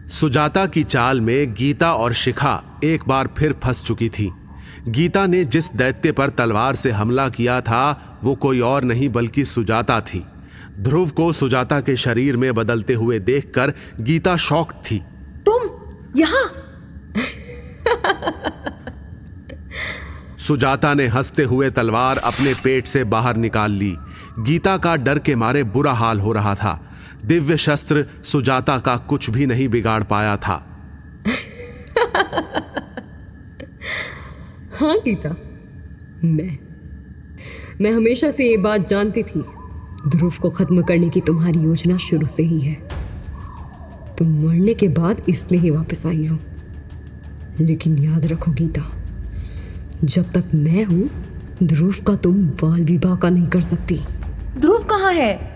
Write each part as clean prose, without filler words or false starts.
सुजाता की चाल में गीता और शिखा एक बार फिर फंस चुकी थी। गीता ने जिस दैत्य पर तलवार से हमला किया था वो कोई और नहीं बल्कि सुजाता थी। ध्रुव को सुजाता के शरीर में बदलते हुए देखकर गीता शॉक्ड थी। तुम यहाँ? सुजाता ने हंसते हुए तलवार अपने पेट से बाहर निकाल ली। गीता का डर के मारे बुरा हाल हो रहा था। दिव्य शस्त्र सुजाता का कुछ भी नहीं बिगाड़ पाया था। हाँ गीता, मैं हमेशा से ये बात जानती थी। ध्रुव को खत्म करने की तुम्हारी योजना शुरू से ही है। तुम मरने के बाद इसलिए ही वापस आई हो। लेकिन याद रखो गीता, जब तक मैं हूं ध्रुव का तुम बाल विवाह का नहीं कर सकती। ध्रुव कहाँ है?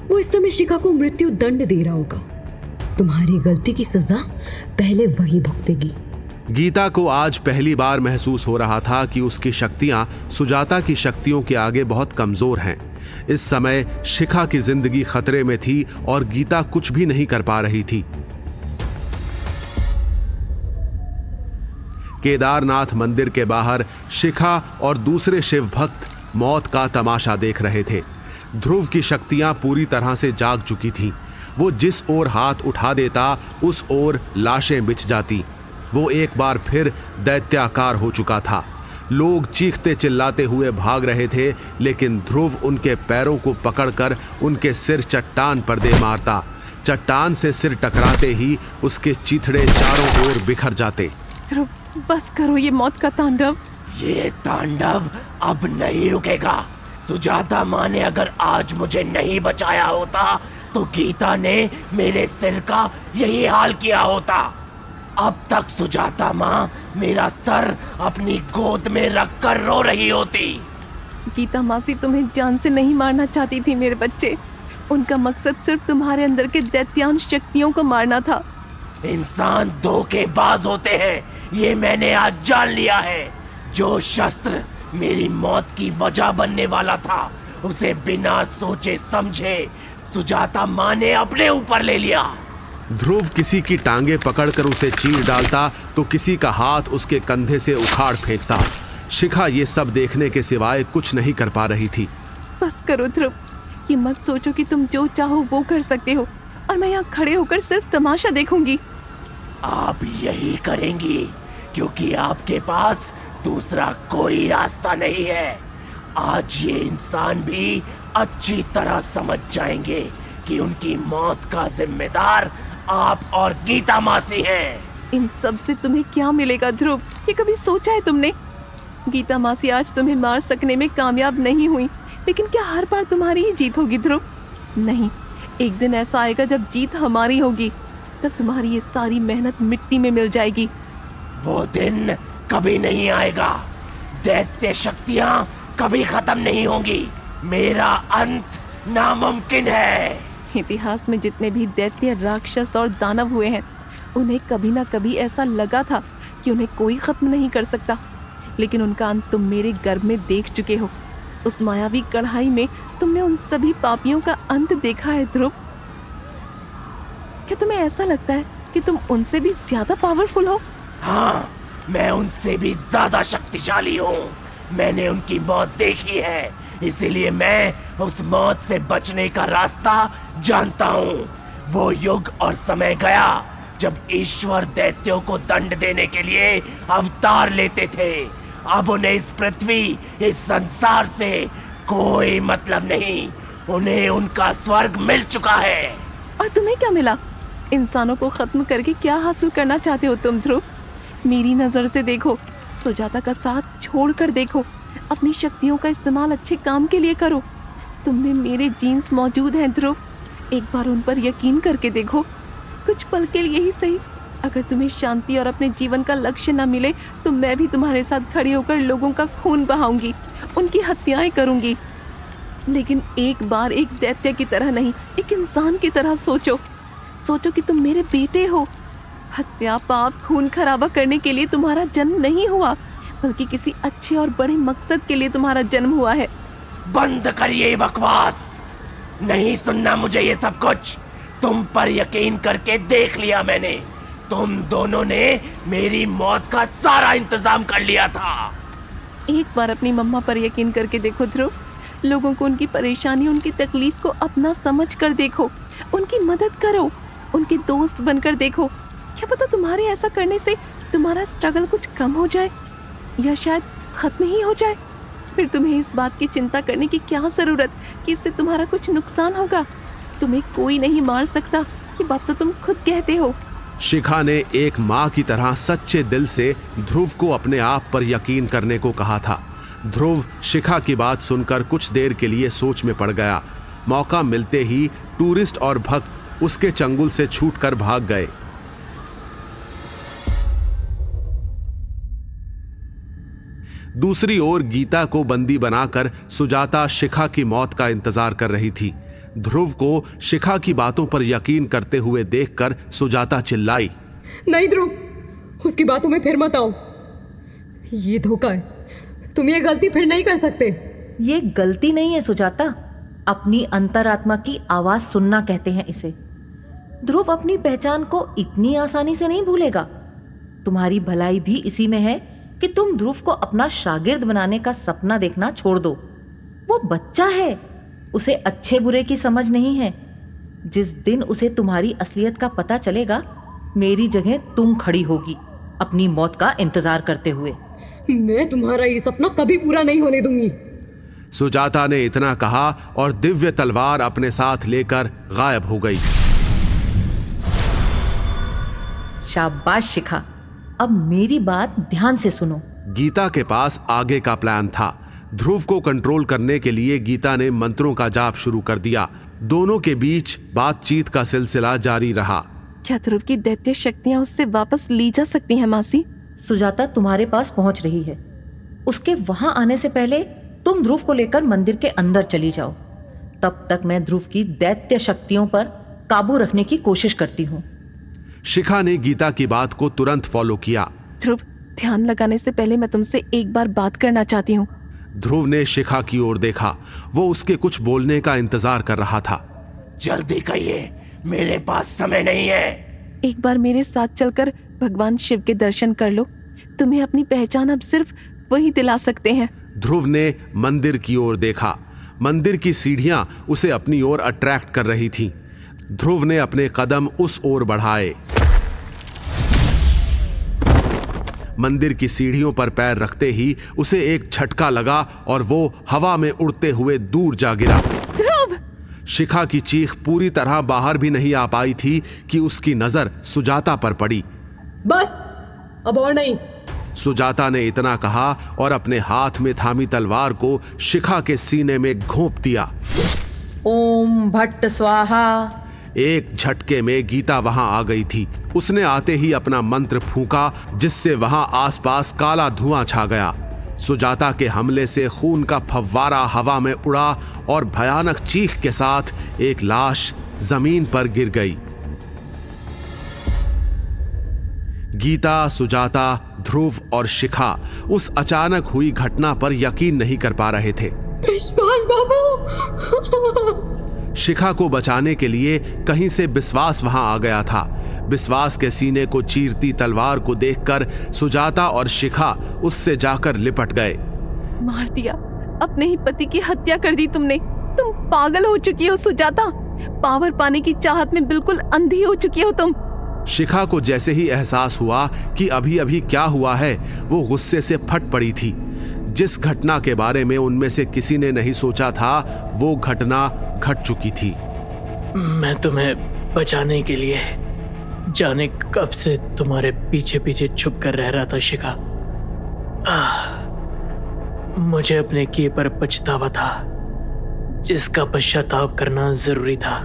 वो इस समय शिखा को मृत्यु दंड दे रहा होगा। तुम्हारी गलती की सजा पहले वही भुगतेगी। गीता को आज पहली बार महसूस हो रहा था कि उसकी शक्तियां सुजाता की शक्तियों के आगे बहुत कमजोर हैं। इस समय शिखा की जिंदगी खतरे में थी और गीता कुछ भी नहीं कर पा रही थी। केदारनाथ मंदिर के बाहर शिखा और दूसरे शिव भक्त मौत का तमाशा देख रहे थे। ध्रुव की शक्तियां पूरी तरह से जाग चुकी थीं। वो जिस ओर हाथ उठा देता उस ओर लाशें बिछ जाती। वो एक बार फिर दैत्याकार हो चुका था। लोग चीखते चिल्लाते हुए भाग रहे थे, लेकिन ध्रुव उनके पैरों को पकड़कर उनके सिर चट्टान पर दे मारता। चट्टान से सिर टकराते ही उसके चीथड़े चारों ओर बिखर जाते। ध्रुव, बस करो ये मौत का तांडव। ये तांडव अब नहीं रुकेगा। सुजाता माँ ने अगर आज मुझे नहीं बचाया होता तो गीता ने मेरे सिर का यही हाल किया होता। अब तक सुजाता माँ मेरा सर अपनी गोद में रखकर रो रही होती। गीता मासी तुम्हें जान से नहीं मारना चाहती थी मेरे बच्चे। उनका मकसद सिर्फ तुम्हारे अंदर के दैत्यांश शक्तियों को मारना था। इंसान धोखेबाज होते हैं, ये मैंने आज जान लिया है। जो शस्त्र मेरी मौत की वजह बनने वाला था उसे बिना सोचे समझे सुजाता माँ ने अपने ऊपर ले लिया। ध्रुव किसी की टांगे पकड़कर उसे चीर डालता तो किसी का हाथ उसके कंधे से उखाड़ फेंकता। शिखा ये सब देखने के सिवाय कुछ नहीं कर पा रही थी। बस करो ध्रुव, ये मत सोचो कि तुम जो चाहो वो कर सकते हो और मैं यहाँ खड़े होकर सिर्फ तमाशा देखूंगी। आप यही करेंगी क्योंकि आपके पास दूसरा कोई रास्ता नहीं है। आज ये इंसान भी अच्छी तरह समझ जाएंगे कि उनकी मौत का जिम्मेदार आप और गीता मासी हैं। इन सब से तुम्हें क्या मिलेगा ध्रुव, ये कभी सोचा है तुमने? गीता मासी आज तुम्हें मार सकने में कामयाब नहीं हुई, लेकिन क्या हर बार तुम्हारी ही जीत होगी ध्रुव? नहीं, एक दिन ऐसा आएगा जब जीत हमारी होगी। तब तुम्हारी ये सारी मेहनत मिट्टी में मिल जाएगी। वो दिन कभी नहीं आएगा। दैत्य शक्तियां कभी खत्म नहीं होंगी। मेरा अंत नामुमकिन है। इतिहास में जितने भी दैत्य, राक्षस और दानव हुए हैं उन्हें कभी ना कभी ऐसा लगा था कि उन्हें कोई खत्म नहीं कर सकता, लेकिन उनका अंत तुम मेरे गर्भ में देख चुके हो। उस मायावी कढ़ाई में तुमने उन सभी पापियों का अंत देखा है ध्रुव। क्या तुम्हें ऐसा लगता है कि तुम उनसे भी ज्यादा पावरफुल हो? हाँ, मैं उनसे भी ज्यादा शक्तिशाली हूँ। मैंने उनकी मौत देखी है, इसीलिए मैं उस मौत से बचने का रास्ता जानता हूँ। वो युग और समय गया जब ईश्वर दैत्यों को दंड देने के लिए अवतार लेते थे। अब उन्हें इस पृथ्वी, इस संसार से कोई मतलब नहीं। उन्हें उनका स्वर्ग मिल चुका है। और तुम्हें क्या मिला? इंसानों को खत्म करके क्या हासिल करना चाहते हो तुम ध्रुव? मेरी नजर से देखो, सुजाता का साथ छोड़कर देखो, अपनी शक्तियों का इस्तेमाल अच्छे काम के लिए करो। तुम में मेरे जीन्स मौजूद हैं ध्रुव, एक बार उन पर यकीन करके देखो। कुछ पल के लिए ही सही। अगर तुम्हें शांति और अपने जीवन का लक्ष्य न मिले तो मैं भी तुम्हारे साथ खड़ी होकर लोगों का खून बहाऊंगी, उनकी हत्याएं करूंगी। लेकिन एक बार एक दैत्य की तरह नहीं, एक इंसान की तरह सोचो। सोचो कि तुम मेरे बेटे हो। हत्या, पाप, खून खराबा करने के लिए तुम्हारा जन्म नहीं हुआ, बल्कि किसी अच्छे और बड़े मकसद के लिए तुम्हारा जन्म हुआ है। बंद करिए बकवास। नहीं सुनना मुझे ये सब कुछ। तुम पर यकीन करके देख लिया मैंने। तुम दोनों ने मेरी मौत का सारा इंतजाम कर लिया था। एक बार अपनी मम्मा पर यकीन करके देखो ध्रुव। लोगों को उनकी परेशानी, उनकी तकलीफ को अपना समझ कर देखो, उनकी मदद करो, उनके दोस्त बनकर देखो। क्या पता तुम्हारे ऐसा करने से तुम्हारा स्ट्रगल कुछ कम हो जाए या शायद खत्म ही हो जाए। फिर तुम्हें इस बात की चिंता करने की क्या जरूरत कि इससे तुम्हारा कुछ नुकसान होगा। तुम्हें कोई नहीं मार सकता, ये बात तो तुम खुद कहते हो। शिखा ने एक माँ की तरह सच्चे दिल से ध्रुव को अपने आप पर यकीन करने को कहा था। ध्रुव शिखा की बात सुनकर कुछ देर के लिए सोच में पड़ गया। मौका मिलते ही टूरिस्ट और भक्त उसके चंगुल से छूटकर भाग गए। दूसरी ओर गीता को बंदी बनाकर सुजाता शिखा की मौत का इंतजार कर रही थी। ध्रुव को शिखा की बातों पर यकीन करते हुए देखकर सुजाता चिल्लाई, नहीं ध्रुव, उसकी बातों में फिर मत आओ। ये धोखा है, तुम ये गलती फिर नहीं कर सकते। ये गलती नहीं है सुजाता, अपनी अंतरात्मा की आवाज सुनना कहते हैं इसे। ध्रुव अपनी पहचान को इतनी आसानी से नहीं भूलेगा। तुम्हारी भलाई भी इसी में है कि तुम ध्रुव को अपना शागिर्द बनाने का सपना देखना छोड़ दो। वो बच्चा है, उसे अच्छे बुरे की समझ नहीं है। जिस दिन उसे तुम्हारी असलियत का पता चलेगा, मेरी जगह तुम खड़ी होगी अपनी मौत का इंतजार करते हुए। मैं तुम्हारा ये सपना कभी पूरा नहीं होने दूंगी। सुजाता ने इतना कहा और दिव्य तलवार अपने साथ लेकर गायब हो गई। शाबाश शिखा, अब मेरी बात ध्यान से सुनो। गीता के पास आगे का प्लान था। ध्रुव को कंट्रोल करने के लिए गीता ने मंत्रों का जाप शुरू कर दिया। दोनों के बीच बातचीत का सिलसिला जारी रहा। क्या ध्रुव की दैत्य शक्तियां उससे वापस ली जा सकती हैं मासी? सुजाता तुम्हारे पास पहुंच रही है। उसके वहां आने से पहले तुम ध्रुव को लेकर मंदिर के अंदर चली जाओ। तब तक मैं ध्रुव की दैत्य शक्तियों पर काबू रखने की कोशिश करती हूँ। शिखा ने गीता की बात को तुरंत फॉलो किया। ध्रुव, ध्यान लगाने से पहले मैं तुमसे एक बार बात करना चाहती हूँ। ध्रुव ने शिखा की ओर देखा। वो उसके कुछ बोलने का इंतजार कर रहा था। जल्दी कहिए, मेरे पास समय नहीं है। एक बार मेरे साथ चलकर भगवान शिव के दर्शन कर लो। तुम्हें अपनी पहचान अब सिर्फ वही दिला सकते हैं। ध्रुव ने मंदिर की ओर देखा। मंदिर की सीढ़ियां उसे अपनी ओर अट्रैक्ट कर रही थीं। ध्रुव ने अपने कदम उस ओर बढ़ाए। मंदिर की सीढ़ियों पर पैर रखते ही उसे एक झटका लगा और वो हवा में उड़ते हुए दूर जा गिरा। ध्रुव! शिखा की चीख पूरी तरह बाहर भी नहीं आ पाई थी कि उसकी नजर सुजाता पर पड़ी। बस, अब और नहीं। सुजाता ने इतना कहा और अपने हाथ में थामी तलवार को शिखा के सीने में घोंप दिया। ओम भट्ट स्वाहा। एक झटके में गीता वहां आ गई थी। उसने आते ही अपना मंत्र फूंका, जिससे वहां आसपास काला धुआं छा गया। सुजाता के हमले से खून का फव्वारा हवा में उड़ा और भयानक चीख के साथ एक लाश जमीन पर गिर गई। गीता, सुजाता, ध्रुव और शिखा उस अचानक हुई घटना पर यकीन नहीं कर पा रहे थे। विश्वास बाबू! शिखा को बचाने के लिए कहीं से विश्वास वहां आ गया था। विश्वास के सीने को चीरती तलवार को देखकर सुजाता और शिखा उससे जाकर लिपट गए। मार दिया, अपने ही पति की हत्या कर दी तुमने। तुम पागल हो चुकी हो सुजाता। पावर पाने की चाहत में बिल्कुल अंधी हो चुकी हो तुम। शिखा को जैसे ही एहसास हुआ कि अभी अभी क्या हुआ है, वो गुस्से से फट पड़ी थी। जिस घटना के बारे में उनमें से किसी ने नहीं सोचा था, वो घटना घट चुकी थी। मैं तुम्हें बचाने के लिए जाने कब से तुम्हारे पीछे पीछे छुप कर रह रहा था शिखा। मुझे अपने किए पर पछतावा था, जिसका पश्चाताप करना जरूरी था।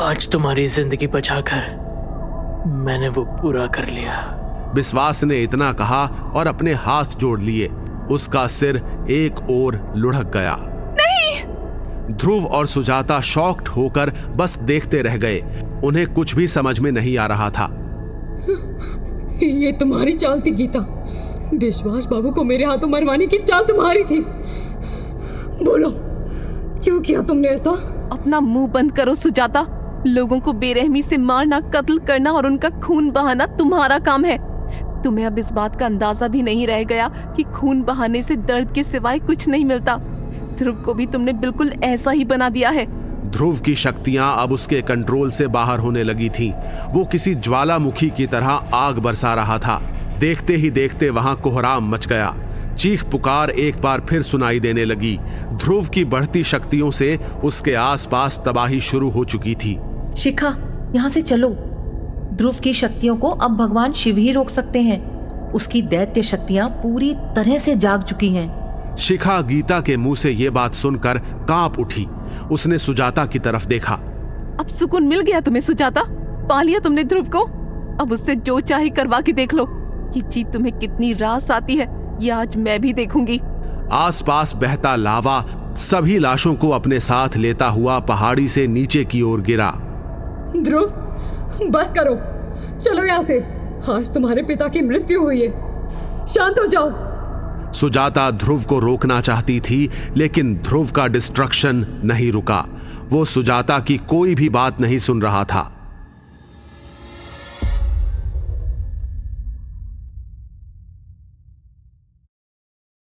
आज तुम्हारी जिंदगी बचाकर मैंने वो पूरा कर लिया। विश्वास ने इतना कहा और अपने हाथ जोड़ लिए। उसका सिर एक ओर लुढ़क गया। नहीं! ध्रुव और सुजाता शॉक्ड होकर बस देखते रह गए। उन्हें कुछ भी समझ में नहीं आ रहा था। ये तुम्हारी चाल थी गीता। विश्वास बाबू को मेरे हाथों मरवाने की चाल तुम्हारी थी। बोलो, क्यों किया तुमने ऐसा? अपना मुंह बंद करो सुजाता। लोगों को बेरहमी से मारना, कत्ल करना और उनका खून बहाना तुम्हारा काम है। तुम्हें अब इस बात का अंदाजा भी नहीं रह गया कि खून बहाने से दर्द के सिवाय कुछ नहीं मिलता। ध्रुव को भी तुमने बिल्कुल ऐसा ही बना दिया है। ध्रुव की शक्तियां अब उसके कंट्रोल से बाहर होने लगी थीं। वो किसी ज्वालामुखी की तरह आग बरसा रहा था। देखते ही देखते वहां कोहराम मच गया। चीख पुकार एक बार फिर सुनाई देने लगी। ध्रुव की बढ़ती शक्तियों से उसके आसपास तबाही शुरू हो चुकी थी। शिखा, यहाँ से चलो। ध्रुव की शक्तियों को अब भगवान शिव ही रोक सकते हैं। उसकी दैत्य शक्तियां पूरी तरह से जाग चुकी हैं। शिखा गीता के मुंह से ये बात सुनकर कांप उठी। उसने सुजाता की तरफ देखा। अब सुकून मिल गया तुम्हें सुजाता? पा लिया तुमने ध्रुव को? अब उससे जो चाहे करवा के देख लो। ये जीत तुम्हें कितनी रास आती है, ये आज मैं भी देखूंगी। आसपास बहता लावा सभी लाशों को अपने साथ लेता हुआ पहाड़ी से नीचे की ओर गिरा। ध्रुव, बस करो, चलो यहाँ से। आज तुम्हारे पिता की मृत्यु हुई है, शांत हो जाओ। सुजाता ध्रुव को रोकना चाहती थी, लेकिन ध्रुव का डिस्ट्रक्शन नहीं रुका। वो सुजाता की कोई भी बात नहीं सुन रहा था।